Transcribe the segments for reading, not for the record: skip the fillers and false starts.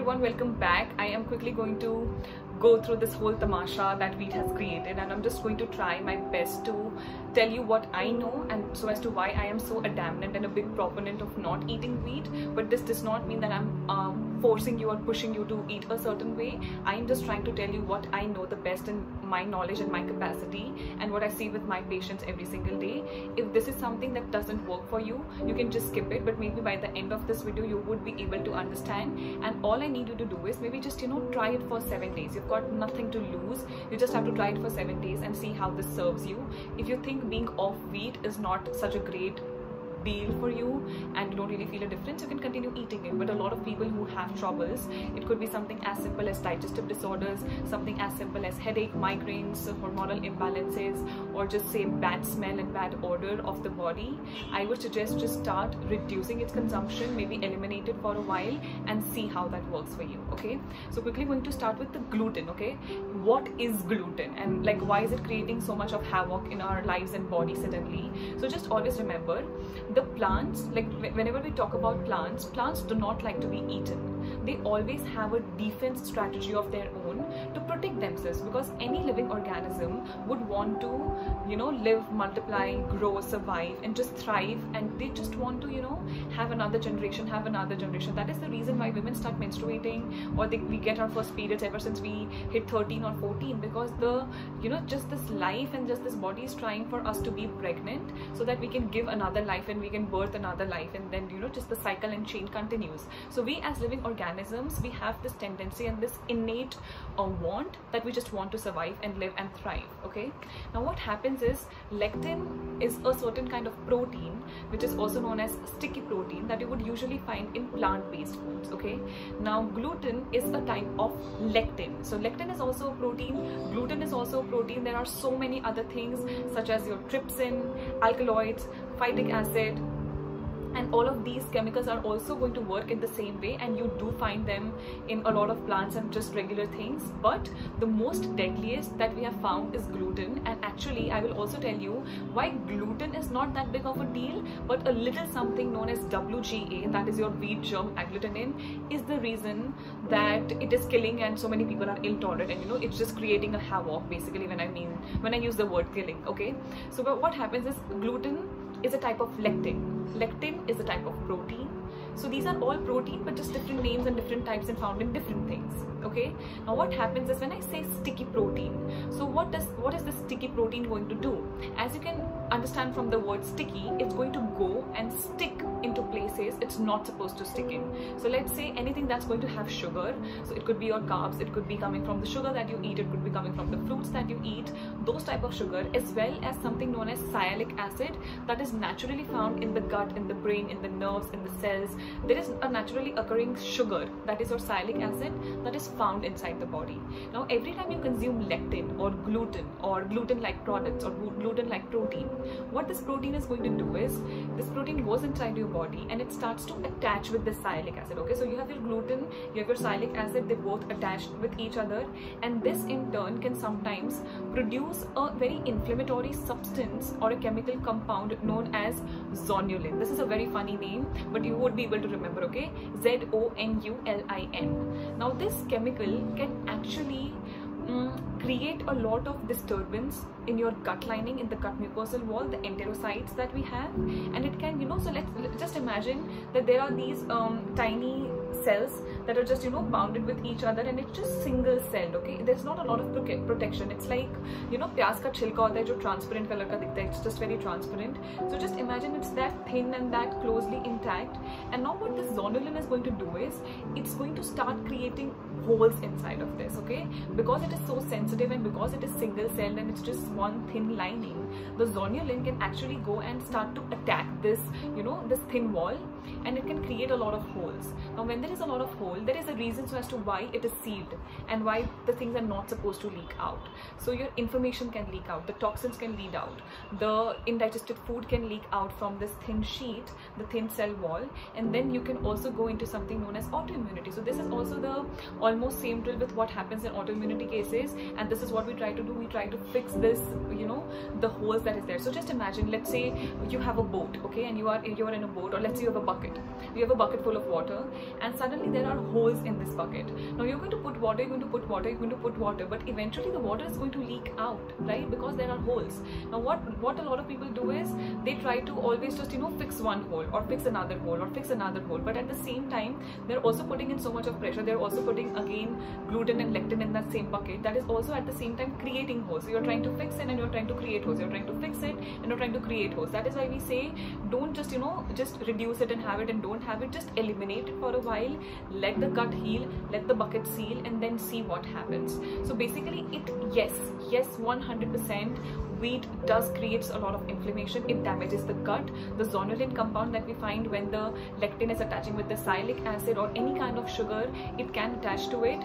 everyone, welcome back. I am quickly going to go through this whole tamasha that wheat has created, and I'm just going to try my best to tell you what I know and so as to why I am so adamant and a big proponent of not eating wheat. But this does not mean that I'm forcing you or pushing you to eat a certain way. I'm just trying to tell you what I know the best in my knowledge and my capacity and what I see with my patients every single day. If this is something that doesn't work for you, you can just skip it, but maybe by the end of this video you would be able to understand. And all I need you to do is maybe just try it for 7 days. You've got nothing to lose. You just have to try it for 7 days and see how this serves you. If you think being off wheat is not such a great deal for you and you don't really feel a difference, you can continue eating it. But a lot of people who have troubles, it could be something as simple as digestive disorders, something as simple as headache, migraines, hormonal imbalances, or just say bad smell and bad odor of the body. I would suggest just start reducing its consumption, maybe eliminate it for a while and see how that works for you. Okay, so quickly going to start with the gluten. Okay, what is gluten and why is it creating so much of havoc in our lives and body suddenly? So just always remember, the plants, whenever we talk about plants do not like to be eaten. They always have a defense strategy of their own to protect themselves, because any living organism would want to live, multiply, grow, survive and just thrive, and they just want to have another generation. That is the reason why women start menstruating, or we get our first periods ever since we hit 13 or 14, because the just this life and just this body is trying for us to be pregnant so that we can give another life and we can birth another life, and then just the cycle and chain continues. So we as living organisms, we have this tendency and this innate want that we just want to survive and live and thrive. Okay, now what happens is, lectin is a certain kind of protein which is also known as sticky protein that you would usually find in plant-based foods. Okay, now gluten is a type of lectin. So lectin is also a protein, gluten is also a protein. There are so many other things such as your trypsin, alkaloids, phytic acid, and all of these chemicals are also going to work in the same way, and you do find them in a lot of plants and just regular things. But the most deadliest that we have found is gluten, and actually I will also tell you why gluten is not that big of a deal, but a little something known as WGA, that is your wheat germ agglutinin, is the reason that it is killing and so many people are intolerant, and it's just creating a havoc basically when I use the word killing. Okay, so but what happens is, gluten is a type of lectin. Lectin is a type of protein. So these are all protein, but just different names and different types and found in different things. Okay, now what happens is, when I say sticky protein, so what is the sticky protein going to do? As you can understand from the word sticky, it's going to go and stick into places it's not supposed to stick in. So let's say anything that's going to have sugar, so it could be your carbs, it could be coming from the sugar that you eat, it could be coming from the fruits that you eat, those type of sugar, as well as something known as sialic acid that is naturally found in the gut, in the brain, in the nerves, in the cells. There is a naturally occurring sugar, that is your sialic acid, that is found inside the body. Now every time you consume lectin or gluten-like products or gluten-like protein, what this protein is going to do is, this protein goes inside your body and it starts to attach with the sialic acid. Okay, so you have your gluten, you have your sialic acid, they both attached with each other, and this in turn can sometimes produce a very inflammatory substance or a chemical compound known as zonulin. This is a very funny name, but you would be able to remember. Okay, ZONULIN. Now this chemical can actually create a lot of disturbance in your gut lining, in the gut mucosal wall, the enterocytes that we have, and it can so let's just imagine that there are these tiny cells that are just bounded with each other, and it's just single celled. Okay, there's not a lot of protection. It's like प्याज का छिलका होता है जो transparent color का दिखता है, it's just very transparent. So just imagine it's that thin and that closely intact. And now what this zonulin is going to do is, it's going to start creating holes inside of this. Okay, because it is so sensitive and because it is single celled and it's just one thin lining, the zonulin can actually go and start to attack this this thin wall, and it can create a lot of holes. Now when there is a lot of hole, there is a reason as to why it is sealed and why the things are not supposed to leak out. So your information can leak out, the toxins can leak out, the indigested food can leak out from this thin sheet, the thin cell wall, and then you can also go into something known as autoimmunity. So this is also the almost same drill with what happens in autoimmunity cases, and this is what we try to do. We try to fix this, the holes that is there. So just imagine, let's say you have a boat, okay, and you are in a boat, or let's say you have a bucket. You have a bucket full of water, and suddenly there are holes in this bucket. Now you're going to put water, you're going to put water, you're going to put water, but eventually the water is going to leak out, right? Because there are holes. Now what a lot of people do is they try to always just, you know, fix one hole or fix another hole or fix another hole, but at the same time they're also putting in so much of pressure. They're also putting again gluten and lectin in that same bucket. That is also at the same time creating holes. So you're trying to fix it and you're trying to create holes. You're trying to fix it and you're trying to create holes. That is why we say don't just, you know, just reduce it and have it and don't have it. Just eliminate it for a while, let the gut heal, let the bucket seal, and then see what happens. So basically yes 100% wheat does creates a lot of inflammation. It damages the gut. The zonulin compound that we find when the lectin is attaching with the sialic acid or any kind of sugar, it can attach to it.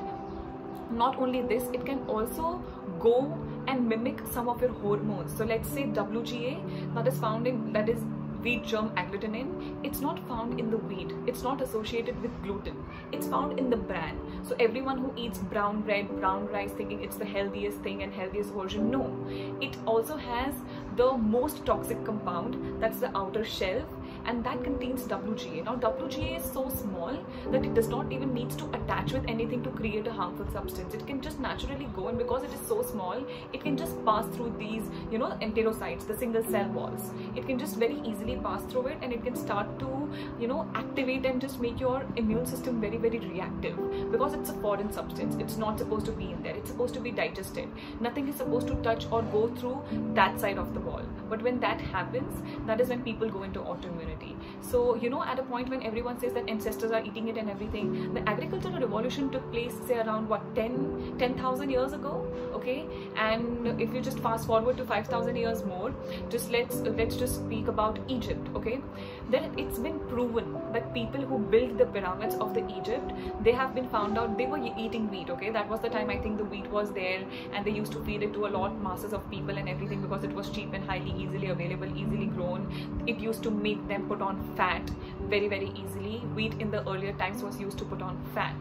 Not only this, it can also go and mimic some of your hormones. So let's say WGA, that is found in, that is wheat germ agglutinin, it's not found in the wheat, it's not associated with gluten, it's found in the bran. So everyone who eats brown bread, brown rice, thinking it's the healthiest thing and healthiest version, no, it also has the most toxic compound, that's the outer shelf, and that contains WGA. Now WGA is so small that it does not even need to attach with anything to create a harmful substance. It can just naturally go, and because it is so small, it can just pass through these, you know, enterocytes, the single cell walls. It can just very easily pass through it, and it can start to, you know, activate and just make your immune system very, very reactive, because it's a foreign substance. It's not supposed to be in there. It's supposed to be digested. Nothing is supposed to touch or go through that side of the wall. But when that happens, that is when people go into autoimmunity. So, you know, at a point when everyone says that ancestors are eating it and everything, the agricultural revolution took place, say, around what, 10,000 years ago, okay? And if you just fast forward to 5,000 years more, just let's just speak about Egypt, okay? Then it's been proven that people who built the pyramids of the Egypt, they have been found out they were eating wheat, okay? That was the time I think the wheat was there, and they used to feed it to a lot masses of people and everything, because it was cheap and highly easily available, easily grown. It used to make them put on fat very, very easily. Wheat in the earlier times was used to put on fat,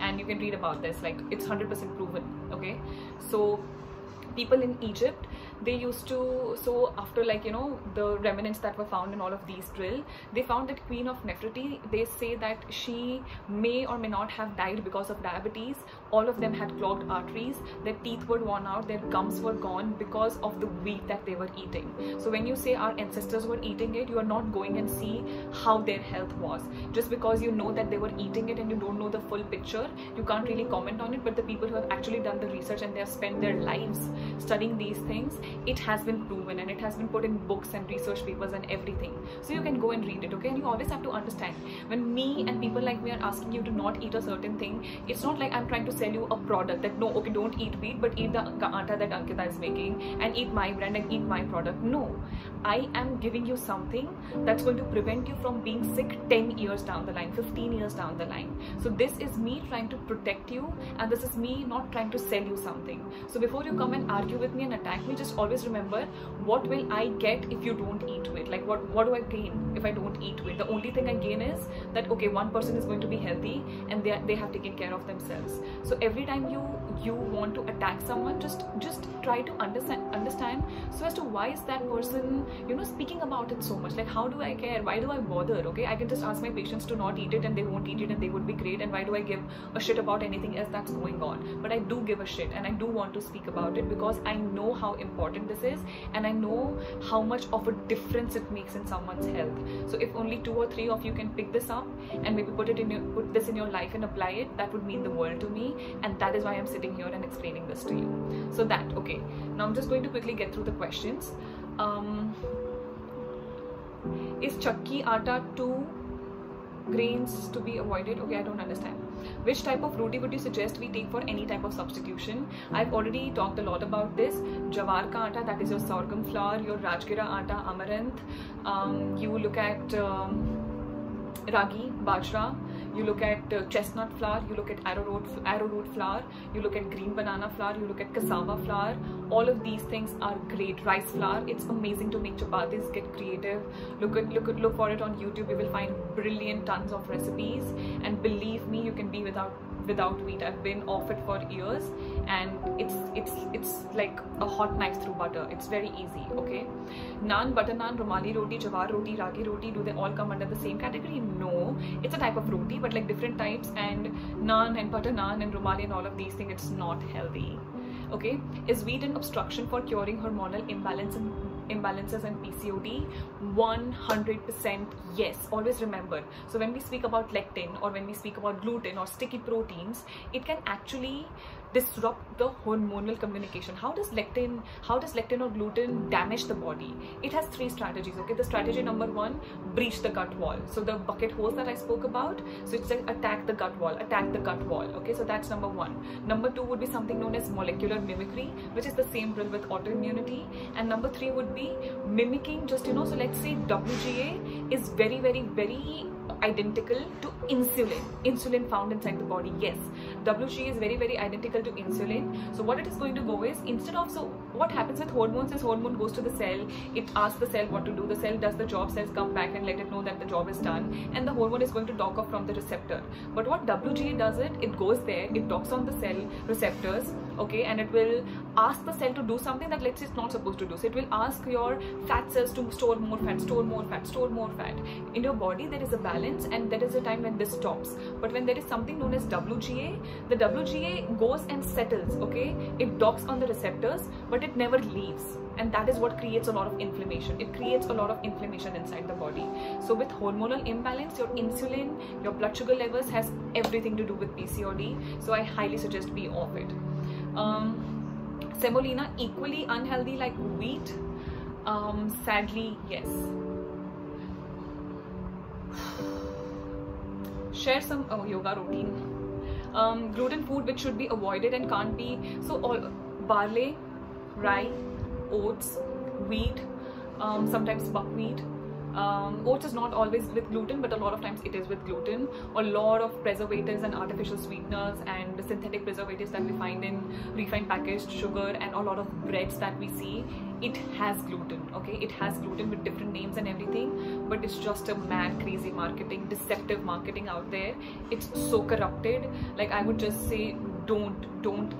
and you can read about this, like it's 100% proven, okay? So people in Egypt, they used to, so after, like, you know, the remnants that were found in all of these drill, they found that Queen of Nefertiti, they say that she may or may not have died because of diabetes. All of them had clogged arteries, their teeth were worn out, their gums were gone because of the wheat that they were eating. So when you say our ancestors were eating it, you are not going and see how their health was. Just because you know that they were eating it and you don't know the full picture, you can't really comment on it. But the people who have actually done the research and they have spent their lives studying these things, it has been proven and it has been put in books and research papers and everything. So you can go and read it, okay? And you always have to understand, when me and people like me are asking you to not eat a certain thing, it's not like I'm trying to sell you a product that, no, okay, don't eat wheat, but eat the atta that Ankita is making and eat my brand and eat my product. No, I am giving you something that's going to prevent you from being sick 10 years down the line, 15 years down the line. So this is me trying to protect you, and this is me not trying to sell you something. So before you come and argue with me and attack me, just always remember, what will I get if you don't eat wheat? Like what do I gain if I don't eat wheat? The only thing I gain is that, okay, one person is going to be healthy and they have taken care of themselves. So every time you want to attack someone, just try to understand so as to why is that person, you know, speaking about it so much. Like, how do I care? Why do I bother? Okay, I can just ask my patients to not eat it and they won't eat it and they would be great. And why do I give a shit about anything else that's going on? But I do give a shit, and I do want to speak about it because I know how important this is, and I know how much of a difference it makes in someone's health. So if only 2 or 3 of you can pick this up and maybe put this in your life and apply it, that would mean the world to me. And that is why I'm sitting here and explaining this to you. So that, okay, now I'm just going to quickly get through the questions. Is chakki atta 2 grains to be avoided? Okay, I don't understand. Which type of roti would you suggest we take for any type of substitution? I've already talked a lot about this. Jawar ka atta, that is your sorghum flour, your Rajgira atta, amaranth. You look at ragi, bajra. You look at chestnut flour, you look at arrowroot flour, you look at green banana flour, you look at cassava flour. All of these things are great. Rice flour, it's amazing to make chapatis. Get creative. Look for it on YouTube. You will find brilliant tons of recipes, and believe me, you can be without wheat. I've been off it for years, and it's like a hot knife through butter. It's very easy. Okay, naan, butter naan, rumali roti, jawar roti, ragi roti, do they all come under the same category? No, it's a type of roti, but like different types. And naan and butter naan and rumali and all of these things, it's not healthy. Okay, is wheat an obstruction for curing hormonal imbalances and PCOD? 100% yes. Always remember, so when we speak about lectin, or when we speak about gluten or sticky proteins, it can actually disrupt the hormonal communication. How does lectin or gluten damage the body? It has 3 strategies. Okay, the strategy number 1, breach the gut wall. So the bucket holes that I spoke about, so it's like attack the gut wall. Okay, so that's number 1. Number 2 would be something known as molecular mimicry, which is the same drill with autoimmunity. And number 3 would be mimicking, just so let's say WGA is very, very, very identical to insulin found inside the body. Yes, WGA is very, very identical to insulin. So what it is going to go is, instead of, so what happens with hormones is, hormone goes to the cell, it asks the cell what to do, the cell does the job, cells come back and let it know that the job is done, and the hormone is going to dock off from the receptor. But what WGA does, it goes there, it docks on the cell receptors, okay, and it will ask the cell to do something that, let's say, it's not supposed to do. So it will ask your fat cells to store more fat, store more fat, store more fat. In your body there is a balance, and there is a time when this stops. But when there is something known as WGA, the WGA goes and settles, okay, it docks on the receptors, but it never leaves, and that is what creates a lot of inflammation. It creates a lot of inflammation inside the body. So with hormonal imbalance, your insulin, your blood sugar levels has everything to do with PCOD, so I highly suggest be off it. Semolina equally unhealthy like wheat? Sadly, yes. Share some yoga routine. Gluten food which should be avoided and can't be, so all barley, rye, oats, wheat, sometimes buckwheat. Oats is not always with gluten, but a lot of times it is with gluten. A lot of preservatives and artificial sweeteners and synthetic preservatives that we find in refined packaged sugar, and a lot of breads that we see, it has gluten. Okay, it has gluten with different names and everything, but it's just a mad crazy marketing, deceptive marketing out there. It's so corrupted. Like, I would just say, don't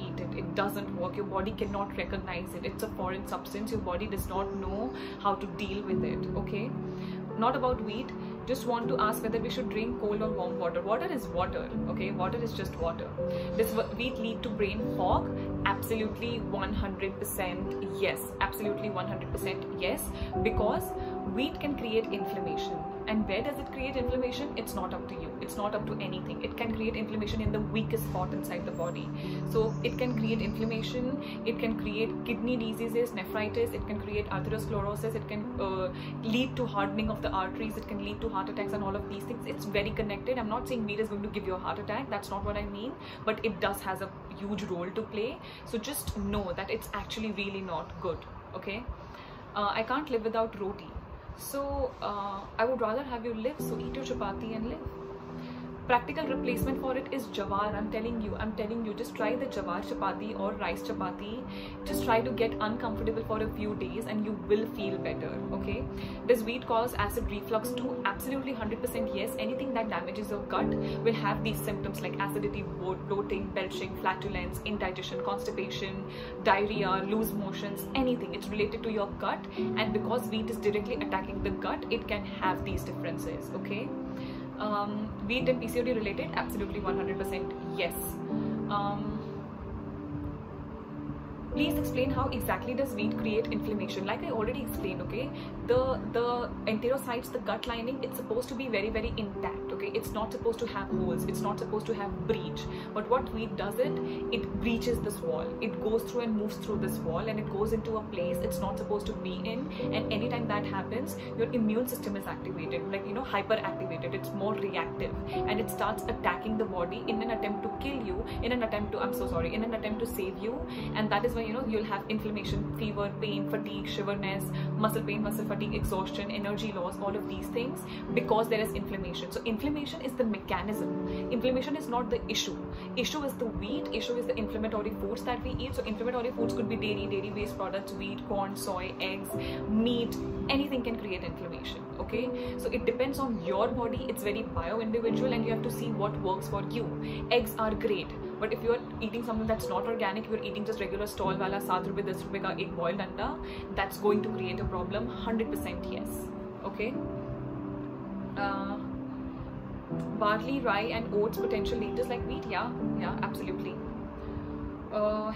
eat it. It doesn't work. Your body cannot recognize it. It's a foreign substance. Your body does not know how to deal with it. Okay, not about wheat. Just want to ask whether we should drink cold or warm water. Water is water. Okay, water is just water. Does wheat lead to brain fog? Absolutely 100% yes. Absolutely 100% yes, because wheat can create inflammation. And where does it create inflammation? It's not up to you. It's not up to anything. It can create inflammation in the weakest spot inside the body. So it can create inflammation. It can create kidney diseases, nephritis. It can create atherosclerosis. It can lead to hardening of the arteries. It can lead to heart attacks and all of these things. It's very connected. I'm not saying wheat is going to give you a heart attack. That's not what I mean. But it does has a huge role to play. So just know that it's actually really not good. Okay. I can't live without roti. So I would rather have you live, so eat your chapati and live. Practical replacement for it is jawar. I'm telling you, just try the jawar chapati or rice chapati. Just try to get uncomfortable for a few days and you will feel better. Okay, does wheat cause acid reflux too? Absolutely 100% yes. Anything that damages your gut will have these symptoms like acidity, bloating, belching, flatulence, indigestion, constipation, diarrhea, loose motions, anything. It's related to your gut, and because wheat is directly attacking the gut, it can have these differences. Okay. Wheat and PCOD related? Absolutely 100% yes. Please explain how exactly does wheat create inflammation? Like I already explained, okay, the enterocytes, the gut lining, it's supposed to be very, very intact. Okay, it's not supposed to have holes, it's not supposed to have breach. But what wheat does, it breaches this wall. It goes through and moves through this wall, and it goes into a place it's not supposed to be in. And anytime that happens, your immune system is activated, like, you know, hyperactivated. It's more reactive, and it starts attacking the body in an attempt to kill you, in an attempt to save you. And that is why, you know, you'll have inflammation, fever, pain, fatigue, shiverness, muscle pain, muscle fatigue, exhaustion, energy loss, all of these things, because there is inflammation. So inflammation inflammation is the mechanism. Inflammation is not the issue. Issue is the wheat. Issue is the inflammatory foods that we eat. So inflammatory foods could be dairy based products, wheat, corn, soy, eggs, meat. Anything can create inflammation. Okay, so it depends on your body. It's very bio individual, and you have to see what works for you. Eggs are great, but if you're eating something that's not organic, you're eating just regular stall wala 7 rupees 10 rupees ka egg boiled anda, that's going to create a problem. 100% yes. Okay. Barley, rye and oats potential leaders like wheat. Yeah, absolutely.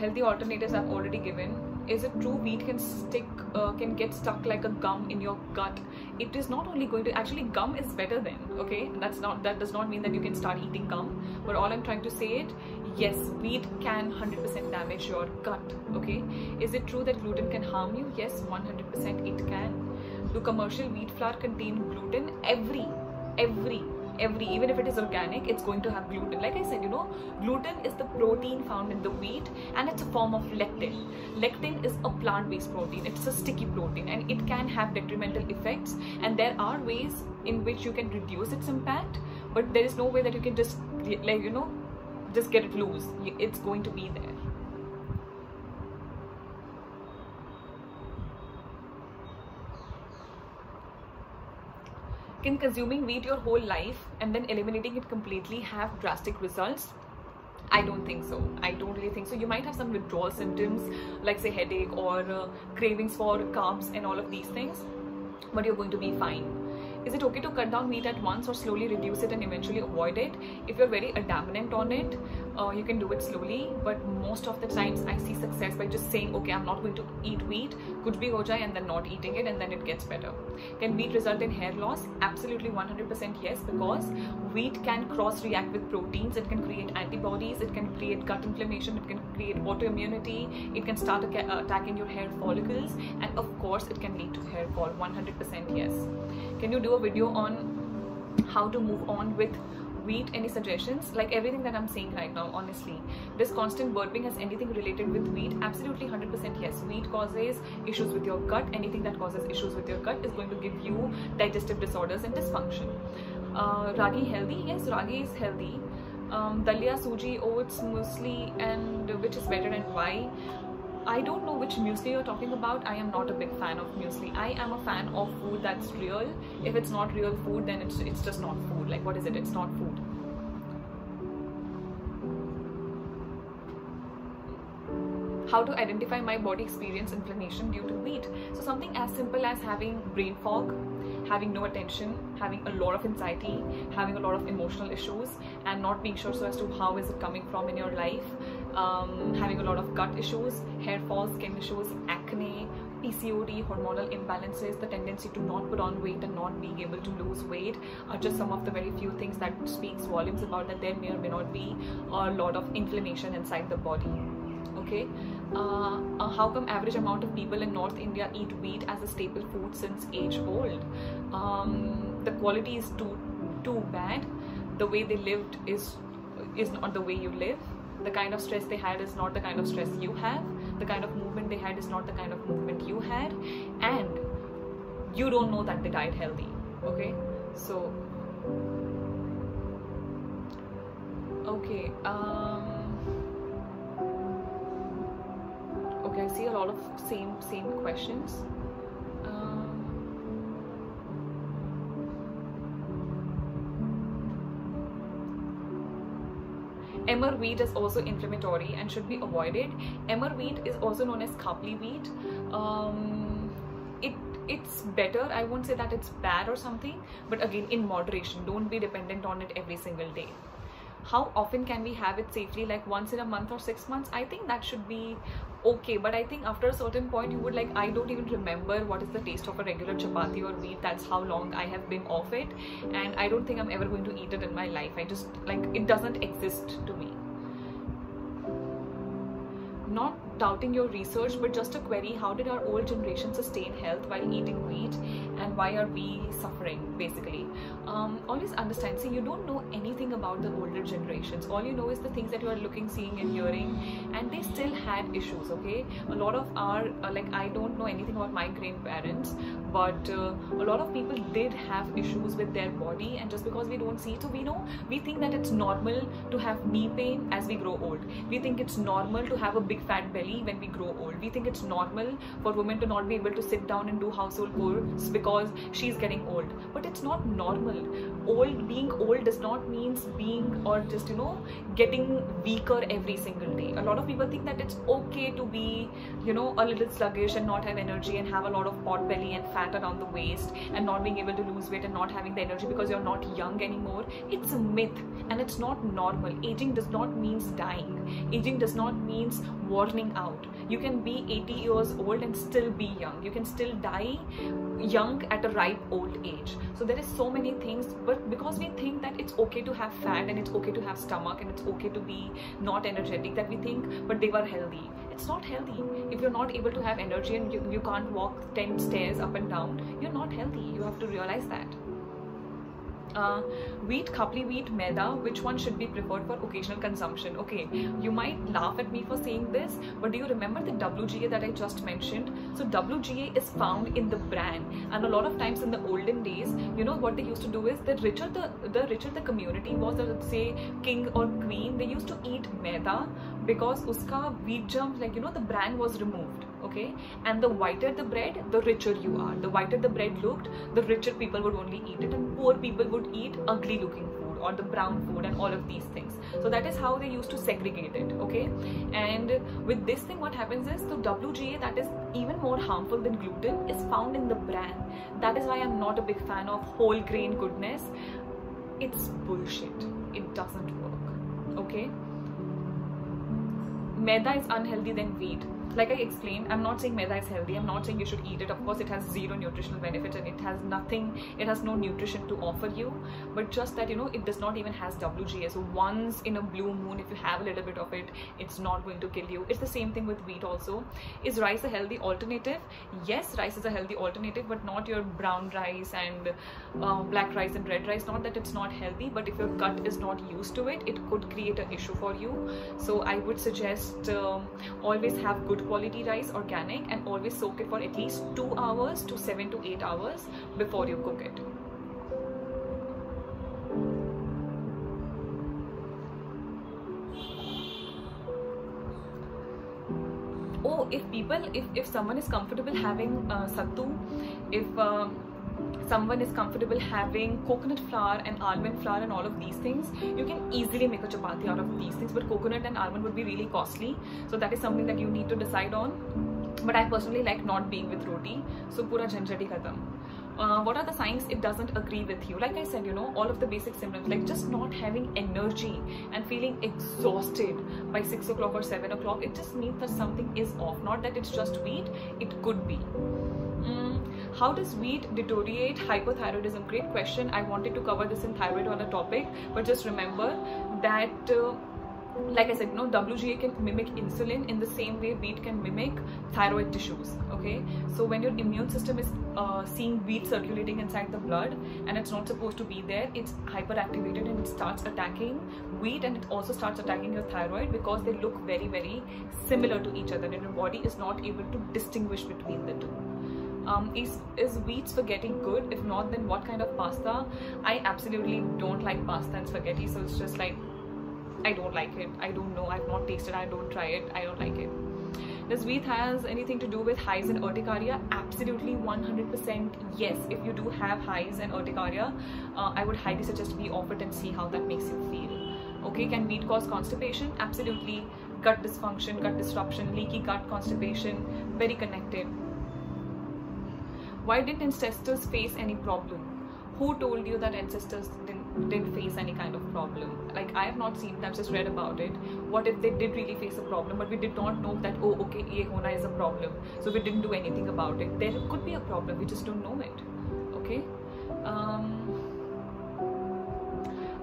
Healthy alternatives I've already given. Is it true wheat can get stuck like a gum in your gut? It is not only going to, actually gum is better than, okay, that does not mean that you can start eating gum, but all I'm trying to say it, yes, wheat can 100% damage your gut. Okay, is it true that gluten can harm you? Yes, 100% it can. Do commercial wheat flour contain gluten? Every even if it is organic, it's going to have gluten. Like I said, gluten is the protein found in the wheat, and it's a form of lectin. Lectin is a plant-based protein. It's a sticky protein, and it can have detrimental effects, and there are ways in which you can reduce its impact, but there is no way that you can just just get it loose. It's going to be there. Can consuming wheat your whole life and then eliminating it completely have drastic results? I don't think so. I don't really think so. You might have some withdrawal symptoms like say headache or cravings for carbs and all of these things, but you're going to be fine. Is it okay to cut down meat at once or slowly reduce it and eventually avoid it? If you're very adamant on it, you can do it slowly, but most of the times I see success by just saying, okay, I'm not going to eat wheat, kuch bhi ho jaye, and then not eating it, and then it gets better. Can wheat result in hair loss? Absolutely 100% yes, because wheat can cross-react with proteins, it can create antibodies, it can create gut inflammation, it can create autoimmunity, it can start attacking your hair follicles, and of course it can lead to hair fall. 100% yes. Can you do a video on how to move on with wheat? Any suggestions? Like everything that I'm saying right now, honestly. This constant burping has anything related with wheat? Absolutely 100% yes. Wheat causes issues with your gut. Anything that causes issues with your gut is going to give you digestive disorders and dysfunction. Ragi healthy? Yes, ragi is healthy. Dalia, suji, oats, muesli, and which is better and why? I don't know which muesli you're talking about. I am not a big fan of muesli. I am a fan of food that's real. If it's not real food, then it's just not food. Like, what is it? It's not food. How to identify my body experience inflammation due to wheat? So something as simple as having brain fog, having no attention, having a lot of anxiety, having a lot of emotional issues, and not being sure so as to how is it coming from in your life, having a lot of gut issues, hair fall, skin issues, acne, PCOD, hormonal imbalances, the tendency to not put on weight and not being able to lose weight are just some of the very few things that speaks volumes about that there may or may not be a lot of inflammation inside the body. Okay, how come average amount of people in North India eat wheat as a staple food since age old? The quality is too bad. The way they lived is not the way you live. The kind of stress they had is not the kind of stress you have. The kind of movement they had is not the kind of movement you had, and you don't know that they died healthy. Okay, so okay. Okay, I see a lot of same questions. Emmer wheat is also inflammatory and should be avoided. Emmer wheat is also known as khapli wheat. It's better. I won't say that it's bad or something, but again, in moderation. Don't be dependent on it every single day. How often can we have it safely? Like once in a month or 6 months? I think that should be okay, but I think after a certain point you would like, I don't even remember what is the taste of a regular chapati or wheat. That's how long I have been off it, and I don't think I'm ever going to eat it in my life. I just like, it doesn't exist to me. doubting your research, but just a query: how did our old generation sustain health while eating wheat, and why are we suffering, basically? Always understand, see, you don't know anything about the older generations. All you know is the things that you are looking, seeing and hearing, and they still had issues, okay? A lot of our like, I don't know anything about my grandparents, but a lot of people did have issues with their body, and just because we don't see it, so we think that it's normal to have knee pain as we grow old. We think it's normal to have a big fat belly when we grow old. We think it's normal for women to not be able to sit down and do household chores because she's getting old, but it's not normal. Being old does not mean being, or just getting weaker every single day. A lot of people think that it's okay to be a little sluggish and not have energy and have a lot of pot belly and fat around the waist and not being able to lose weight and not having the energy because you're not young anymore. It's a myth, and it's not normal. Aging does not mean dying. Aging does not mean warning out. You can be 80 years old and still be young. You can still die young at a ripe old age. So there is so many things, but because we think that it's okay to have fat and it's okay to have stomach and it's okay to be not energetic, that we think, but they were healthy. It's not healthy. If you're not able to have energy and you can't walk 10 stairs up and down, you're not healthy. You have to realize that. Wheat, khapli wheat, maida, which one should be preferred for occasional consumption? Okay, you might laugh at me for saying this, but do you remember the WGA that I just mentioned? So WGA is found in the bran, and a lot of times in the olden days, what they used to do is, the richer the community was, or let's say king or queen, they used to eat maida because uska wheat germ, the bran was removed. Okay, and the whiter the bread, the richer you are. The whiter the bread looked, the richer people would only eat it, and poor people would eat ugly looking food or the brown food and all of these things. So that is how they used to segregate it. Okay, and with this thing, what happens is, the WGA, that is even more harmful than gluten, is found in the bran. That is why I'm not a big fan of whole grain goodness. It's bullshit. It doesn't work. Okay, maida is unhealthy than wheat. Like I explained, I'm not saying maida is healthy. I'm not saying you should eat it. Of course, it has zero nutritional benefits and it has nothing, it has no nutrition to offer you. But just that, it does not even has WGA. So once in a blue moon, if you have a little bit of it, it's not going to kill you. It's the same thing with wheat also. Is rice a healthy alternative? Yes, rice is a healthy alternative, but not your brown rice and black rice and red rice. Not that it's not healthy, but if your gut is not used to it, it could create an issue for you. So I would suggest always have good quality rice, organic, and always soak it for at least 2 hours to 7 to 8 hours before you cook it. Oh, if someone is comfortable having sattu, if someone is comfortable having coconut flour and almond flour and all of these things, you can easily make a chapati out of these things, but coconut and almond would be really costly. So that is something that you need to decide on. But I personally like not being with roti, so pura jhanjhati khatam. What are the signs it doesn't agree with you? Like I said, all of the basic symptoms, like just not having energy and feeling exhausted by 6 o'clock or 7 o'clock, it just means that something is off. Not that it's just wheat, it could be. How does wheat deteriorate hypothyroidism? Great question. I wanted to cover this in thyroid on a topic, but just remember that like I said, WGA can mimic insulin in the same way wheat can mimic thyroid tissues. Okay, so when your immune system is seeing wheat circulating inside the blood and it's not supposed to be there, it's hyperactivated and it starts attacking wheat, and it also starts attacking your thyroid because they look very, very similar to each other, and your body is not able to distinguish between the two. Is wheat spaghetti good? If not, then what kind of pasta? I absolutely don't like pasta and spaghetti, so it's just like, I don't like it. I don't know. I've not tasted. I don't try it. I don't like it. Does wheat has anything to do with hives and urticaria? Absolutely, 100% yes. If you do have hives and urticaria, I would highly suggest be off it and see how that makes you feel. Okay, can wheat cause constipation? Absolutely. Gut dysfunction, gut disruption, leaky gut, constipation, very connected. Why didn't ancestors face any problem? Who told you that ancestors didn't face any kind of problem? Like, I have not seen it, I've just read about it. What if they did really face a problem, but we did not know that, oh, okay, ye hona is a problem, so we didn't do anything about it? There could be a problem, we just don't know it. Okay.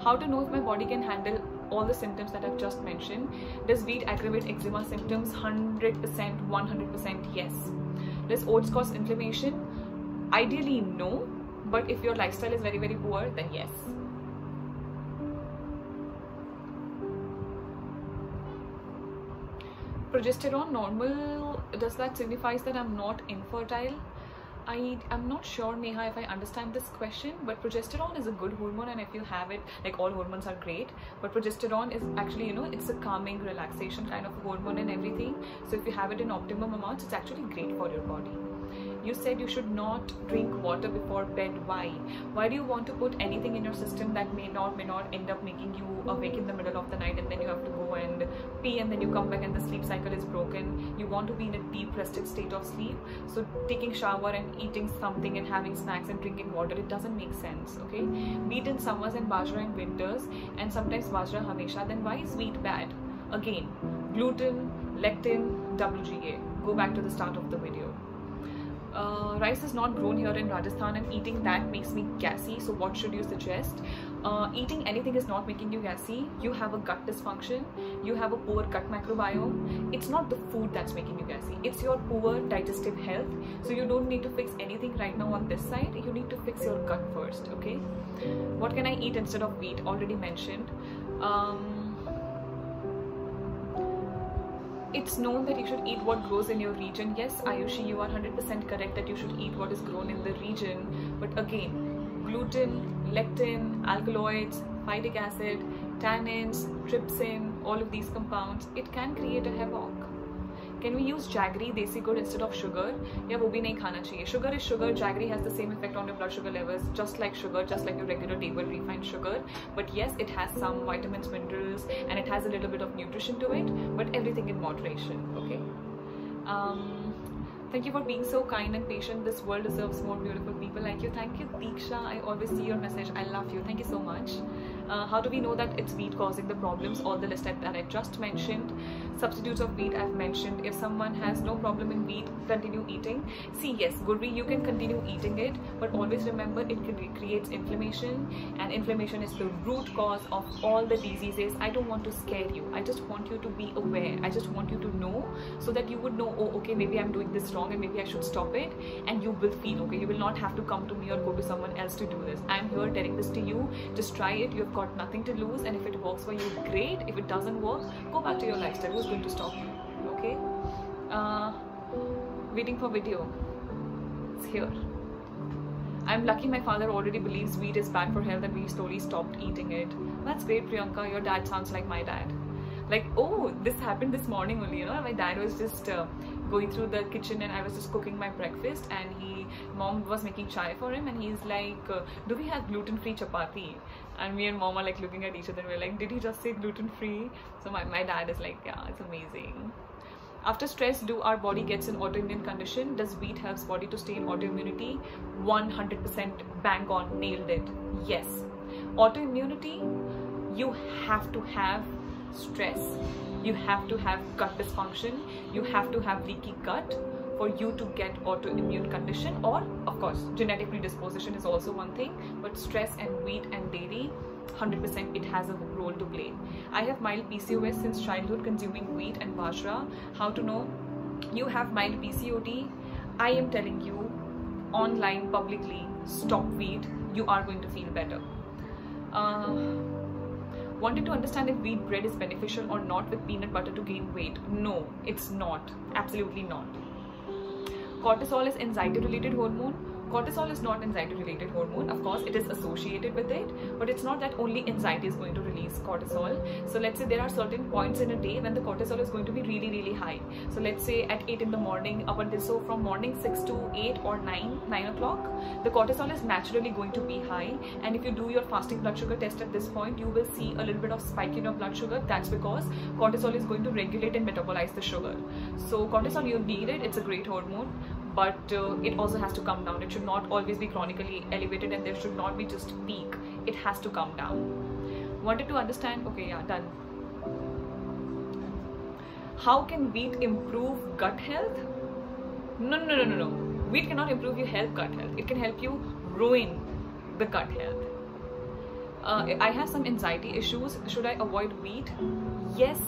How to know if my body can handle all the symptoms that I've just mentioned. Does wheat aggravate eczema symptoms? 100%, 100% yes. Does oats cause inflammation? Ideally no, but if your lifestyle is very, very poor, then yes. Progesterone normal, does that signifies that I'm not infertile? I'm not sure, Neha, if I understand this question, but progesterone is a good hormone, and if you have it, like all hormones are great, but progesterone is actually, you know, it's a calming, relaxation kind of hormone and everything. So if you have it in optimum amounts, it's actually great for your body. You said you should not drink water before bed. Why? Why do you want to put anything in your system that may not end up making you awake in the middle of the night, and then you have to go and pee, and then you come back and the sleep cycle is broken? You want to be in a deep rested state of sleep. So taking shower and eating something and having snacks and drinking water, it doesn't make sense, okay? Wheat in summers and bajra in winters, and sometimes bajra hamesha. Then why is wheat bad? Again, gluten, lectin, WGA. Go back to the start of the video. Rice is not grown here in Rajasthan, and eating that makes me gassy. So what should you suggest? Eating anything is not making you gassy. You have a gut dysfunction, you have a poor gut microbiome. It's not the food that's making you gassy, it's your poor digestive health. So you don't need to fix anything right now on this side. You need to fix your gut first, okay? What can I eat instead of wheat? Already mentioned. It's known that you should eat what grows in your region. Yes, Ayushi, you are 100% correct that you should eat what is grown in the region. But again, gluten, lectin, alkaloids, phytic acid, tannins, trypsin, all of these compounds, it can create a havoc. Can we use jaggery, desi gur, instead of sugar? Yeah, wo bhi nahi khana chahiye. Sugar is sugar. Jaggery has the same effect on your blood sugar levels, just like sugar, just like your regular table refined sugar. But yes, it has some vitamins, minerals, and it has a little bit of nutrition to it, but everything in moderation, okay? Thank you for being so kind and patient. This world deserves more beautiful people like you. Thank you, Deeksha. I always see your message. I love you. Thank you so much. How do we know that it's wheat causing the problems? All the list that I just mentioned. Substitutes of wheat I've mentioned. If someone has no problem in wheat, continue eating. See, yes, Gurvi, you can continue eating it, but always remember it creates inflammation, and inflammation is the root cause of all the diseases. I don't want to scare you. I just want you to be aware. I just want you to know, so that you would know, oh, okay, maybe I'm doing this wrong and maybe I should stop it, and you will feel okay. You will not have to come to me or go to someone else to do this. I'm here telling this to you. Just try it. You've got nothing to lose, and if it works for you, great. If it doesn't work, go back to your lifestyle. Who's going to stop you? Okay? Waiting for video. It's here. I'm lucky my father already believes wheat is bad for health, and we slowly stopped eating it. That's great, Priyanka. Your dad sounds like my dad. Like, oh, this happened this morning only, you know. My dad was just going through the kitchen, and I was just cooking my breakfast, and mom was making chai for him, and he's like, do we have gluten-free chapati? And me and mom are like looking at each other, and we're like, did he just say gluten-free? So my dad is like, yeah, it's amazing. After stress, do our body gets an autoimmune condition? Does wheat helps body to stay in autoimmunity? 100% bang on, nailed it. Yes. Autoimmunity, you have to have stress, you have to have gut dysfunction, you have to have leaky gut for you to get autoimmune condition, or of course genetic predisposition is also one thing, but stress and wheat and dairy, 100% it has a role to play. I have mild PCOS since childhood, consuming wheat and bajra. How to know you have mild PCOD? I am telling you online, publicly, stop wheat. You are going to feel better. Wanted to understand if wheat bread is beneficial or not with peanut butter to gain weight. No, it's not. Absolutely not. Cortisol is anxiety related hormone. Cortisol is not anxiety related hormone. Of course, it is associated with it, but it's not that only anxiety is going to release cortisol. So let's say there are certain points in a day when the cortisol is going to be really, really high. So let's say at 8 in the morning up until, so from morning 6 to 8 or 9 o'clock, the cortisol is naturally going to be high. And if you do your fasting blood sugar test at this point, you will see a little bit of spike in your blood sugar. That's because cortisol is going to regulate and metabolize the sugar. So cortisol, you need it. It's a great hormone. But it also has to come down. It should not always be chronically elevated, and there should not be just peak. It has to come down. Wanted to understand, okay, yeah, done. How can wheat improve gut health? No. Wheat cannot improve your gut health. It can help you ruin the gut health. I have some anxiety issues. Should I avoid wheat? Yes,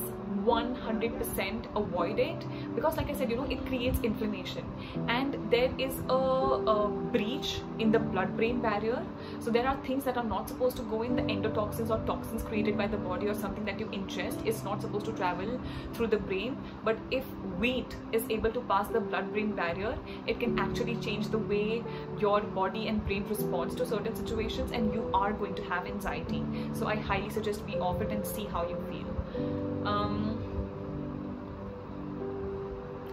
100% avoid it, because like I said, you know, it creates inflammation and there is a breach in the blood-brain barrier. So there are things that are not supposed to go in. The endotoxins or toxins created by the body or something that you ingest is not supposed to travel through the brain. But if wheat is able to pass the blood-brain barrier, it can actually change the way your body and brain responds to certain situations, and you are going to have anxiety. So I highly suggest be off it and see how you feel.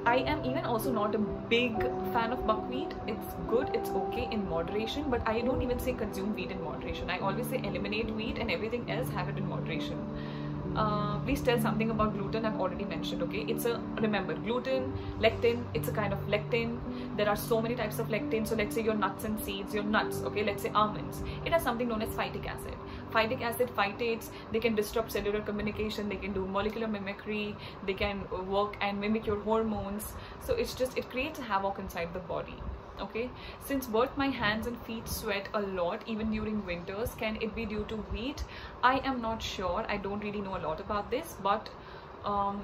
I am even also not a big fan of buckwheat. It's good, it's okay in moderation, but I don't even say consume wheat in moderation. I always say eliminate wheat and everything else have it in moderation. Please tell something about gluten. I've already mentioned, okay? It's a, remember, gluten, lectin, it's a kind of lectin. There are so many types of lectin. So let's say your nuts and seeds, your nuts, okay? Let's say almonds. It has something known as phytic acid. Phytic acid, phytates, they can disrupt cellular communication, they can do molecular mimicry, they can work and mimic your hormones. So it's just, it creates havoc inside the body. Okay, since birth my hands and feet sweat a lot even during winters. Can it be due to wheat? I am not sure. I don't really know a lot about this, but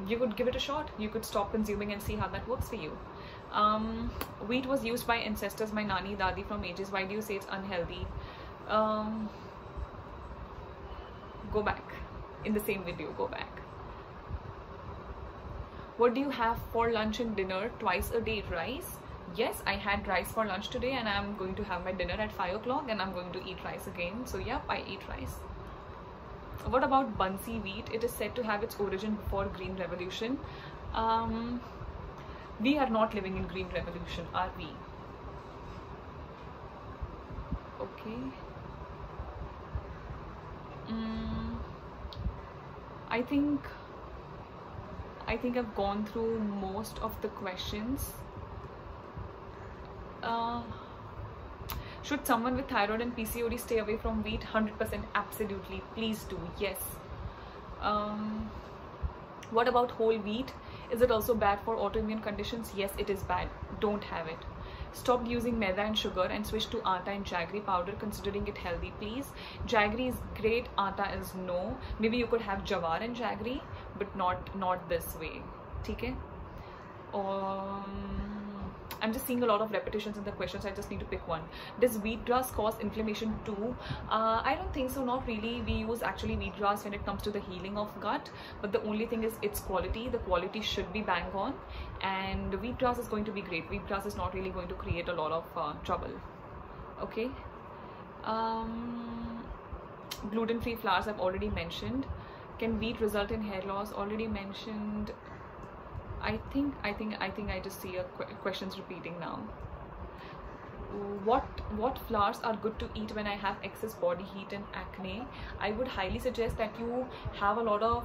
you could give it a shot. You could stop consuming and see how that works for you. Wheat was used by ancestors, my nani, dadi from ages. Why do you say it's unhealthy? Go back in the same video, go back. What do you have for lunch and dinner twice a day? Rice? Yes, I had rice for lunch today and I'm going to have my dinner at 5 o'clock and I'm going to eat rice again. So yep, I eat rice. What about Bansi wheat? It is said to have its origin before Green Revolution. We are not living in Green Revolution, are we? Okay. I think I've gone through most of the questions. Should someone with thyroid and PCOD stay away from wheat? 100% absolutely. Please do. Yes. What about whole wheat? Is it also bad for autoimmune conditions? Yes, it is bad. Don't have it. Stop using maida and sugar and switch to atta and jaggery powder, considering it healthy, please. Jaggery is great, atta is no. Maybe you could have jawar and jaggery, but not this way. Okay? I'm just seeing a lot of repetitions in the questions. I just need to pick one. Does wheatgrass cause inflammation too? I don't think so, not really. We use actually wheatgrass when it comes to the healing of gut, but the only thing is its quality. The quality should be bang on, and wheatgrass is going to be great. Wheatgrass is not really going to create a lot of trouble. Okay. Gluten-free flours I've already mentioned. Can wheat result in hair loss? Already mentioned. I think I just see questions repeating now. What flours are good to eat when I have excess body heat and acne? I would highly suggest that you have a lot of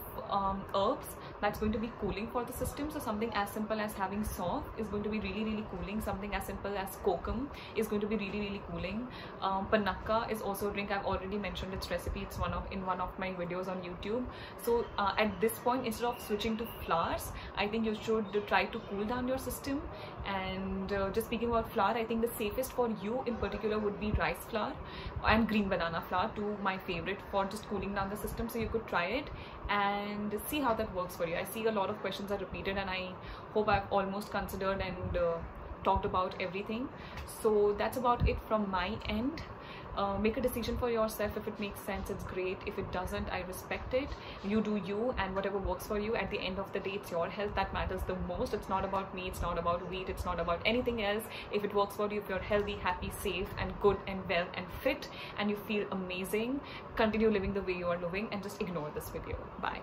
herbs that's going to be cooling for the system. So something as simple as having saw is going to be really cooling. Something as simple as kokum is going to be really cooling. Panakka is also a drink. I've already mentioned its recipe. It's in one of my videos on YouTube. So at this point, instead of switching to flours, I think you should try to cool down your system. And just speaking about flour, I think the safest for you in particular would be rice flour and green banana flour, two my favorite for just cooling down the system. So you could try it and see how that works for you. I see a lot of questions are repeated, and I hope I've almost considered and talked about everything. So that's about it from my end. Make a decision for yourself. If it makes sense, it's great. If it doesn't, I respect it. You do you, and whatever works for you. At the end of the day, it's your health that matters the most. It's not about me, it's not about wheat, it's not about anything else. If it works for you, if you're healthy, happy, safe and good and well and fit, and you feel amazing, continue living the way you are living and just ignore this video. Bye.